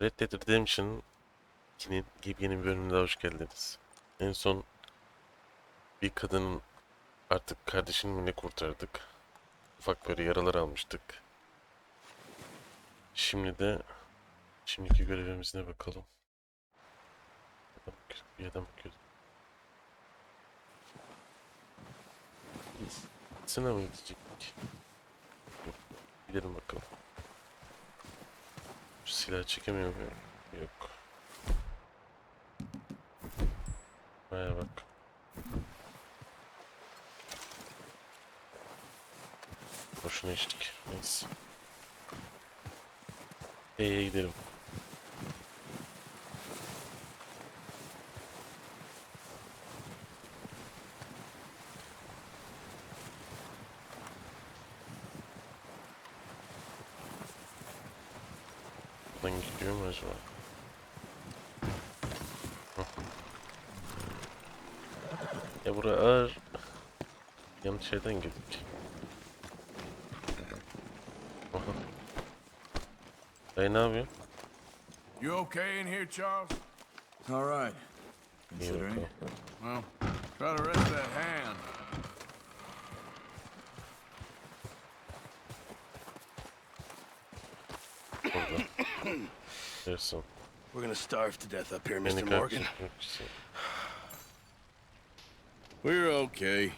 Red Dead Redemption 2'nin yeni bölümüne hoş geldiniz. En son bir kadının artık kardeşini mi ne kurtardık. Ufak böyle yaralar almıştık. Şimdiki görevimizine bakalım. Bir adam bakıyordu. Sına mı gidecek? Gidelim bakalım. Şu silah çekemiyor muyum? Yok. Baya bak. Boşuna içtik. Neyse. Gidelim. Buradan gidiyor mu acaba? Ya buraya ağır. Yanlış yerden girdik. Aha. Dayı ne yapıyorsun? You okay in here, Charles? All right, considering. Well, try to rest that hand. Burada. There's We're gonna starve to death up here, Beni Mr. Morgan. We're okay.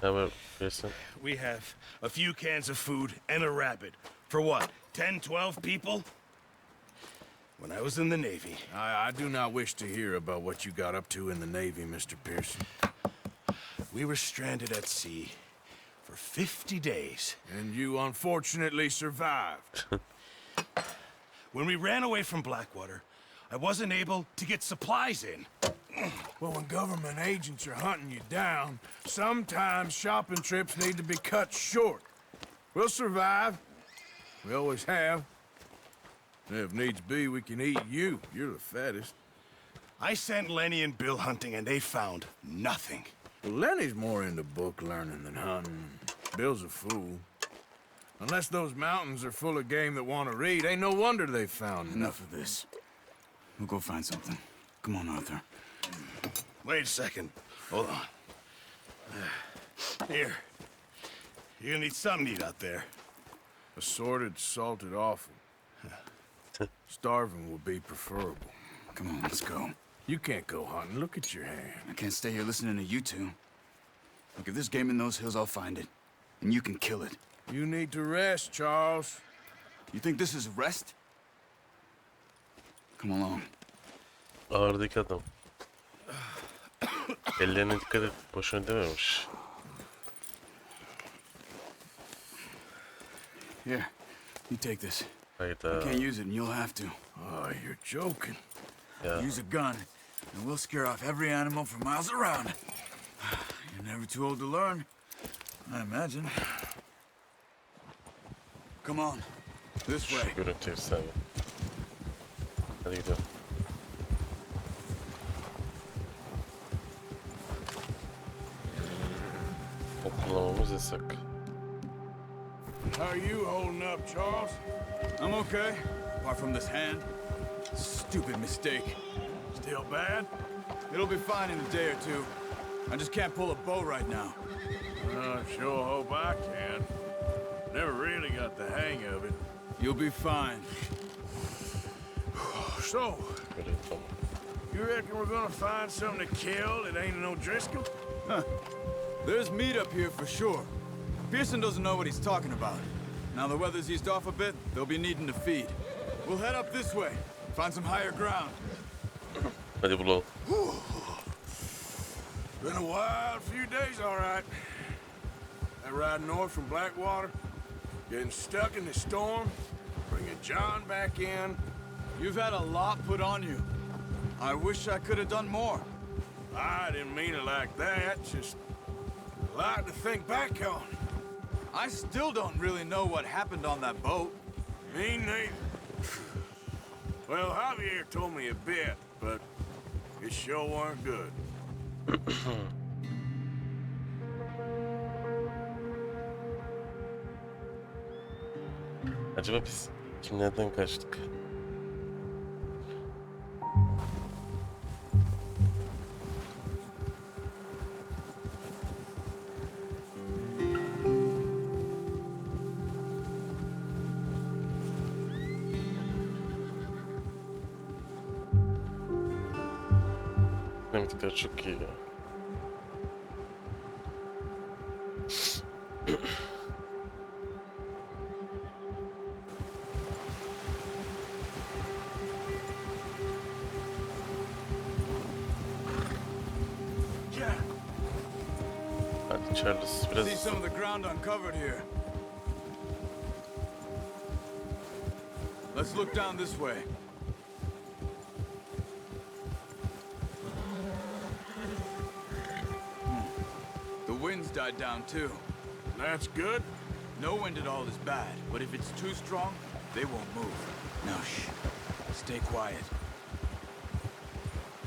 How about Jason? We have a few cans of food and a rabbit. For what, 10, 12 people? When I was in the Navy. I do not wish to hear about what you got up to in the Navy, Mr. Pearson. We were stranded at sea for 50 days. And you unfortunately survived. When we ran away from Blackwater, I wasn't able to get supplies in. Well, when government agents are hunting you down, sometimes shopping trips need to be cut short. We'll survive. We always have. And if needs be, we can eat you. You're the fattest. I sent Lenny and Bill hunting, and they found nothing. Well, Lenny's more into book learning than hunting. Bill's a fool. Unless those mountains are full of game that want to read, ain't no wonder they found Enough of this. We'll go find something. Come on, Arthur. Wait a second. Hold on. Here. You're gonna need something to eat out there. Assorted, salted offal. Starving will be preferable. Come on, let's go. You can't go hunting. Look at your hand. I can't stay here listening to you two. Look, if there's game in those hills, I'll find it. And you can kill it. You need to rest, Charles. You think this is rest? Come along. Ağırdaki adam. Ellerine dikkat et. Boşuna dememiş. Here, you take this. Hayda. I can't use it, and you'll have to. Oh, you're joking. Ya. Use a gun, and we'll scare off every animal for miles around. You're never too old to learn, I imagine. Come on, this way. Şu görüntü efsane. Hadi gidelim. Kullanmamız yasak. How are you holding up, Charles? I'm okay, apart from this hand. Stupid mistake. Still bad? It'll be fine in a day or two. I just can't pull a bow right now. I sure hope I can. Never really got the hang of it. You'll be fine. So, Böyle tamam. you reckon we're gonna find something to kill that ain't no Driscoll? There's meat up here for sure. Pearson doesn't know what he's talking about. Now the weather's eased off a bit, they'll be needing to feed. We'll head up this way, find some higher ground. Hadi bulalım. Been a wild few days, all right. That ride north from Blackwater, getting stuck in the storm, bringing John back in. You've had a lot put on you. I wish I could have done more. I didn't mean it like that, just a lot to think back on. I still don't really know what happened on that boat. Me neither. Well, Javier told me a bit, but it sure weren't good. Acaba biz kimlerden kaçtık? Dinamikler çok iyi ya. Hadi Charles biraz See some of the ground uncovered here. Let's look down this way. The wind's died down too. That's good. No wind at all is bad, but if it's too strong, they won't move. Now shh. Stay quiet.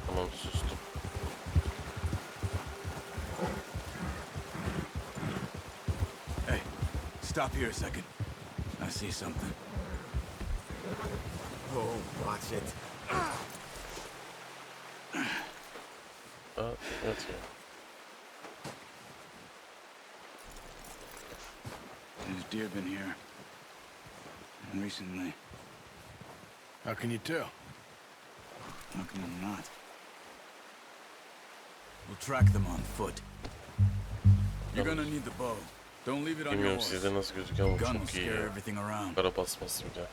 tamam sustum. Hey, stop here a second. I see something. Oh, watch it. Aa, evet ya. There's deer been here. Recently. How can you tell? How can you not? We'll track them on foot. You're gonna need the bow. Don't leave it on your Bilmiyorum horse. sizde nasıl gözüküyor ama Gun will çok iyi scare ya. everything around. Kara basması bile.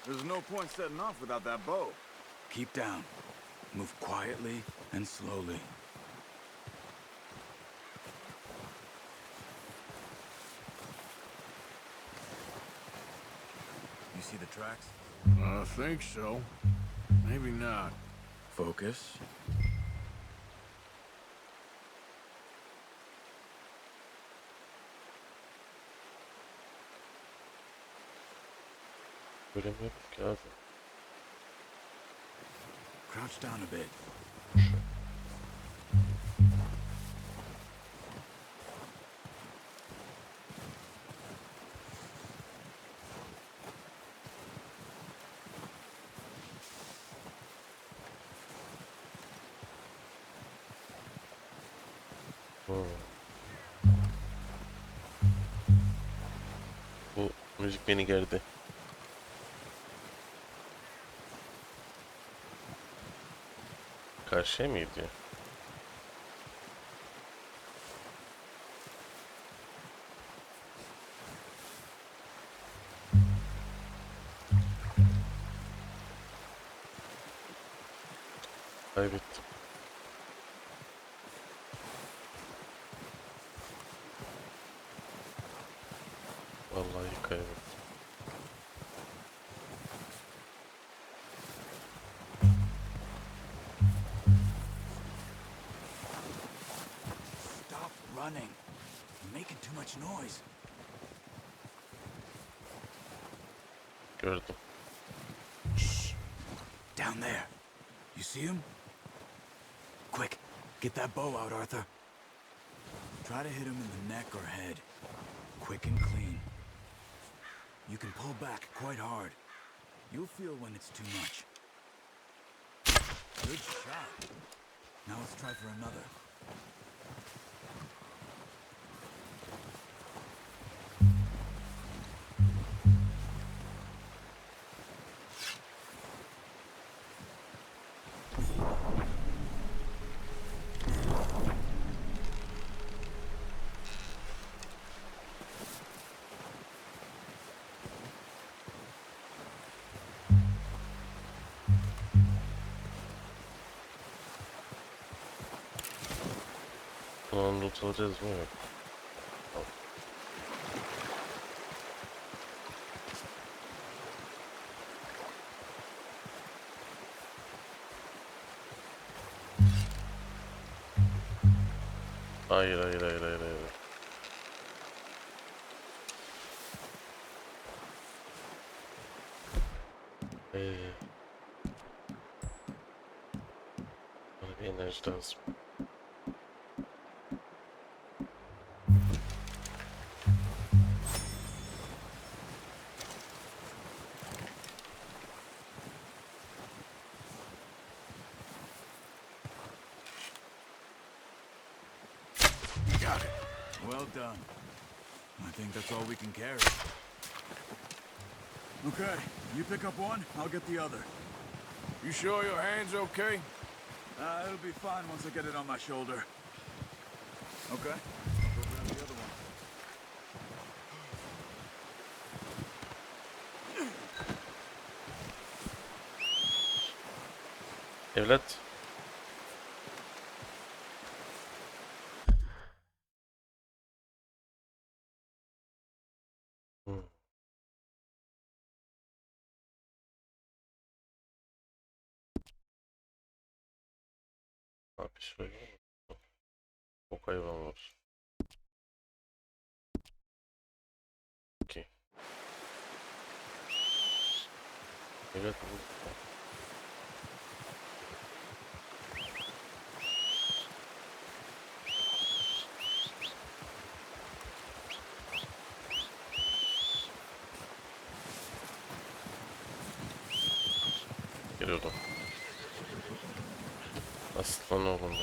There's no point setting off without that bow. Keep down. Move quietly and slowly. You see the tracks? I think so. Maybe not. Focus. Göremiyorum ki abi. Crouch down a bit. Bu müzik beni gerdi. Karşıya mı gidiyor? Kaybettim. Vallahi kaybettim. Stop running. You're making too much noise. Gördüm. Shh. Down there. You see him? Quick, get that bow out, Arthur. Try to hit him in the neck or head. Quick and clean. You can pull back quite hard. You'll feel when it's too much. Good shot. Now let's try for another. Bunu loot alacağız mı? Yok. Hayır, hayır, hayır, hayır, hayır. Bana bir enerji lazım. Got it. Well done. I think that's all we can carry. Okay, you pick up one, I'll get the other. You sure your hand's okay? It'll be fine once I get it on my shoulder. Okay, I'll go grab the other one. Evlat. Abi şöyle mi? Çok hayvan var. Okey. Evet bu. Geliyordum. Aslan oğlum benim.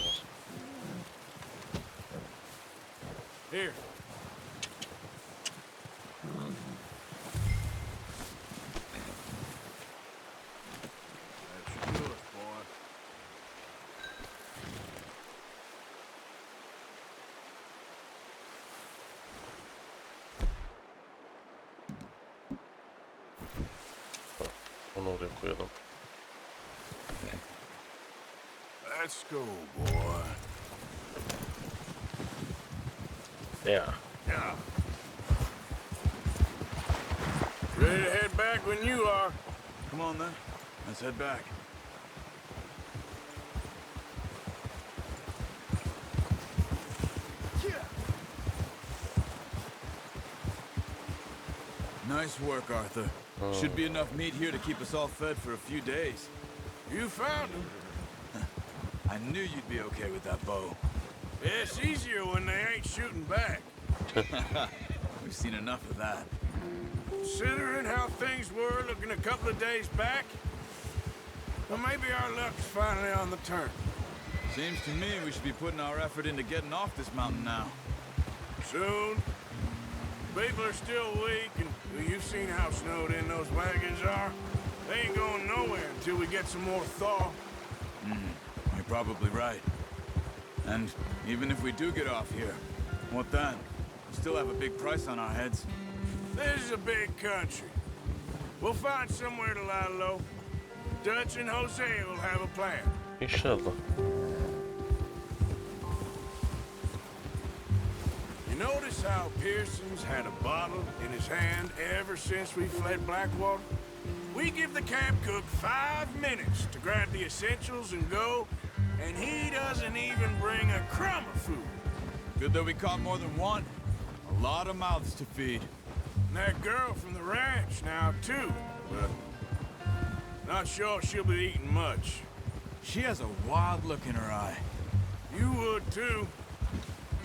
Here. That should do it, boy. Onu oraya koyalım. Let's go, boy. Yeah. Yeah. Ready to head back when you are. Come on then, let's head back. Nice work, Arthur. Should be enough meat here to keep us all fed for a few days. You found him. I knew you'd be okay with that bow. It's easier when they ain't shooting back. We've seen enough of that. Considering how things were looking a couple of days back, well, maybe our luck's finally on the turn. Seems to me we should be putting our effort into getting off this mountain now. Soon. People are still weak, and well, you've seen how snowed in those wagons are. They ain't going nowhere until we get some more thaw. You're probably right. And even if we do get off here, what then? We still have a big price on our heads. This is a big country. We'll find somewhere to lie low. Dutch and Jose will have a plan. İnşallah. You notice how Pearson's had a bottle in his hand ever since we fled Blackwater? We give the camp cook 5 minutes to grab the essentials and go, and he doesn't even bring a crumb of food. Good that we caught more than one. A lot of mouths to feed. And that girl from the ranch now, too, but not sure she'll be eating much. She has a wild look in her eye. You would, too.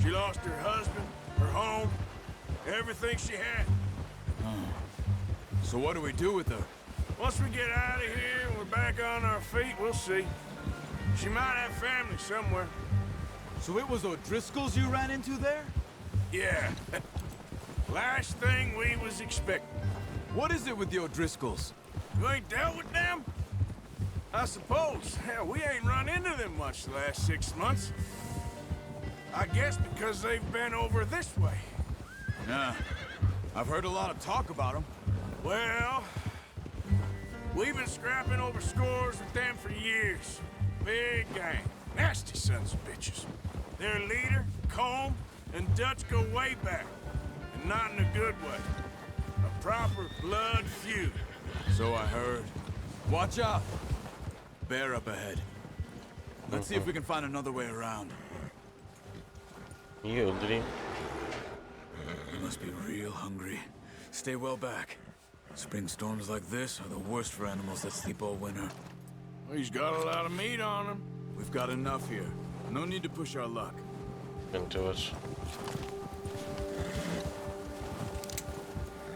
She lost her husband, her home, everything she had. So what do we do with her? Once we get out of here and we're back on our feet, we'll see. She might have family somewhere. So it was O'Driscoll's you ran into there? Yeah. Last thing we was expecting. What is it with the O'Driscolls? You ain't dealt with them? I suppose. Hell, we ain't run into them much the last 6 months. I guess because they've been over this way. Yeah. I've heard a lot of talk about them. Well, we've been scrapping over scores with them for years. Big gang. Nasty sons of bitches. Their leader, Combe, and Dutch go way back. And not in a good way. A proper blood feud. So I heard. Watch out. Bear up ahead. Let's see if we can find another way around. İyi öldüreyim. You must be real hungry. Stay well back. Spring storms like this are the worst for animals that sleep all winter. He's got a lot of meat on him. We've got enough here. No need to push our luck. Sıkıntı var.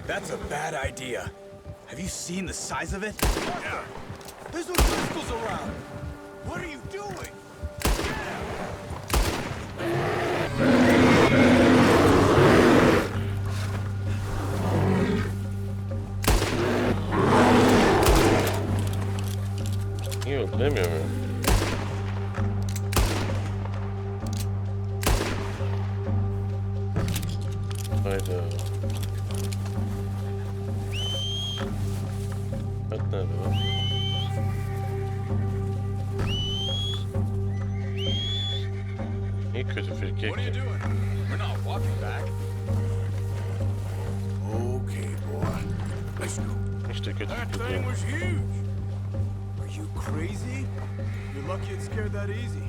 That's a bad idea. Have you seen the size of it? Yeah. There's no crystals around. What are you doing? İyi oldu demiyor muyum? Hayda. Bak nerede var? İyi kötü fikir. What are you doing? We're not walking back. Okay, boy. Let's go. İşte kötü That fikir thing değil. was huge. Are you crazy? You're lucky it's scared that easy.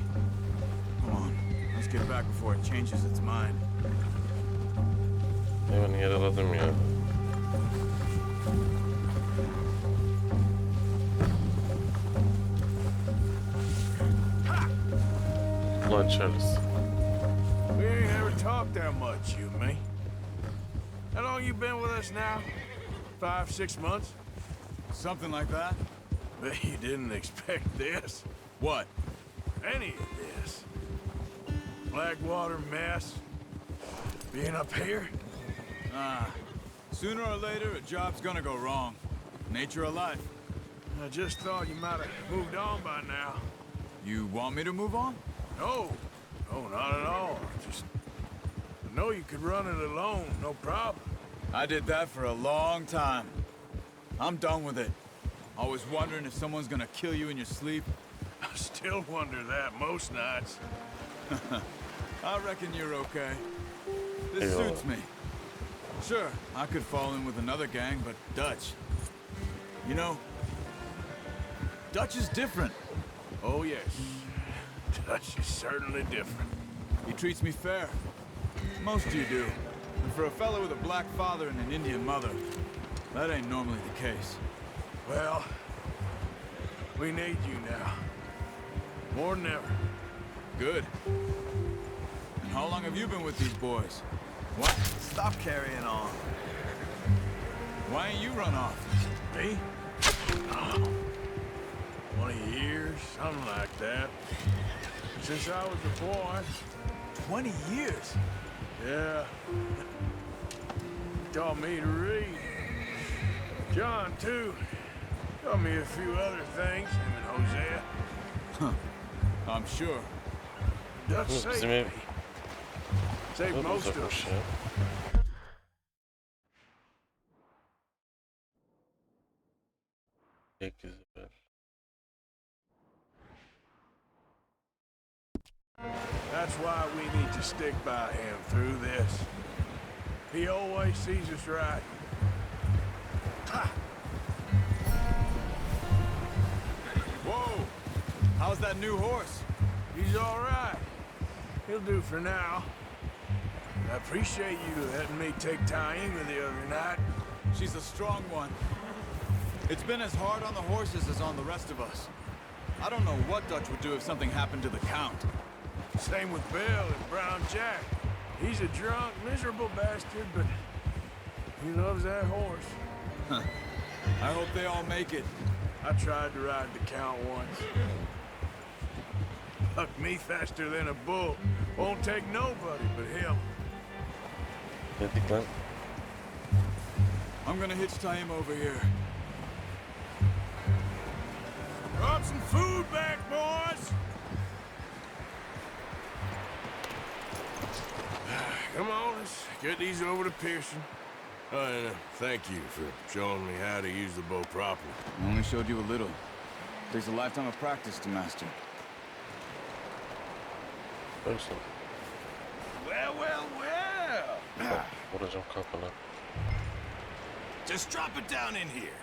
Come on, let's get back before it changes its mind. Hemen yaraladım ya. Ulan Charles. We ain't ever talked that much, you and me. How long you been with us now? 5, 6 months? Something like that? Bet you didn't expect this. What? Any of this. Blackwater mess. Being up here? Sooner or later, a job's gonna go wrong. Nature of life. I just thought you might have moved on by now. You want me to move on? No. No, not at all. Just... I know you could run it alone, no problem. I did that for a long time. I'm done with it. Always wondering if someone's gonna kill you in your sleep. I still wonder that most nights. I reckon you're okay. This Yeah. suits me. Sure, I could fall in with another gang, but Dutch... You know, Dutch is different. Oh, yes. Dutch is certainly different. He treats me fair. Most of you do. And for a fellow with a black father and an Indian mother, that ain't normally the case. Well, we need you now. More than ever. Good. And how long have you been with these boys? What? Stop carrying on. Why ain't you run off? Me? Oh, 20 years, something like that. Since I was a boy. 20 years? Yeah. Taught me to read. John, too. Taught me a few other things, him and Hosea. I'm sure. Dutch Bu saved bizim me. ev Saved çok most of uzakmış us. ya. Tek güzel. That's why we need to stick by him through this. He always sees us right. Ha! Whoa! How's that new horse? He's all right. He'll do for now. I appreciate you letting me take Taima the other night. She's a strong one. It's been as hard on the horses as on the rest of us. I don't know what Dutch would do if something happened to the Count. Same with Bill and Brown Jack. He's a drunk, miserable bastard, but he loves that horse. I hope they all make it. I tried to ride the Count once. Bucked me faster than a bull. Won't take nobody but him. Dedik lan. I'm gonna hitch Taim over here. Brought some food back, boys! Come on, let's get these over to Pearson. Oh, and thank you for showing me how to use the bow properly. I only showed you a little. Takes a lifetime of practice to master. Ölsün. Well, well, well! Bak, vuracağım kafana. Just drop it down in here.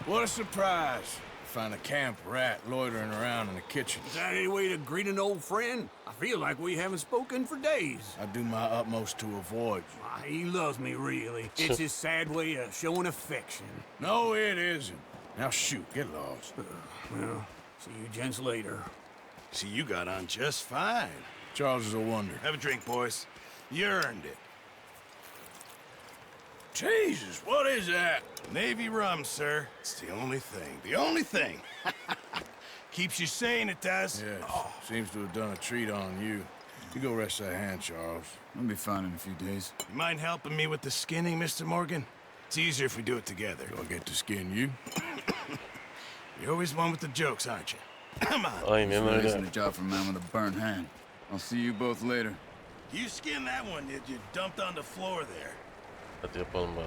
What a surprise. Find a camp rat loitering around in the kitchen. Is that any way to greet an old friend? I feel like we haven't spoken for days. I do my utmost to avoid you. He loves me, really. It's his sad way of showing affection. No, it isn't. Now shoot, get lost. Well, see you gents later. See, you got on just fine. Charles is a wonder. Have a drink, boys. You earned it. Jesus, what is that? Navy rum, sir. It's the only thing. The only thing. Keeps you sane, it does. Yes, seems to have done a treat on you. You go rest that hand, Charles. I'll be fine in a few days. You mind helping me with the skinning, Mr. Morgan? It's easier if we do it together. Do I get to skin you? You're always one with the jokes, aren't you? Come on. Aynen This öyle. isn't a job for a man with a burnt hand. I'll see you both later. You skinned that one, did you? Dumped on the floor there. Hadi yapalım bari.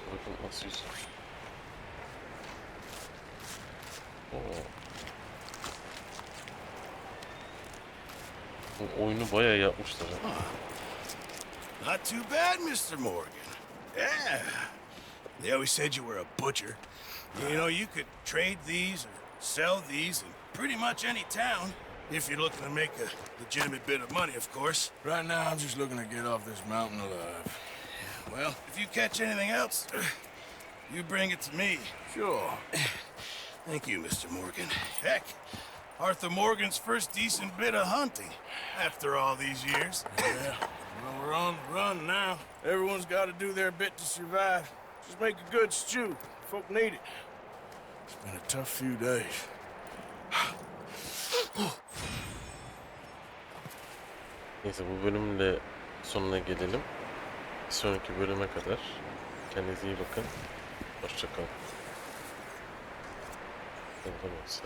Bakın nasıl yüzüyor. Oo. Bu oyunu bayağı yapmışlar ha. Not too bad, Mr. Morgan. Yeah. They always said you were a butcher. You know, you could trade these or sell these in pretty much any town. If you're looking to make a legitimate bit of money, of course. Right now, I'm just looking to get off this mountain alive. Well, if you catch anything else, you bring it to me. Sure. Thank you, Mr. Morgan. Heck, Arthur Morgan's first decent bit of hunting after all these years. Yeah. Well, we're on the run now. Everyone's got to do their bit to survive. Just make a good stew. Folk need it. It's been a tough few days. Neyse bu bölümün de sonuna gelelim. Bir sonraki bölüme kadar kendinize iyi bakın. Hoşça kalın. Ne olsa.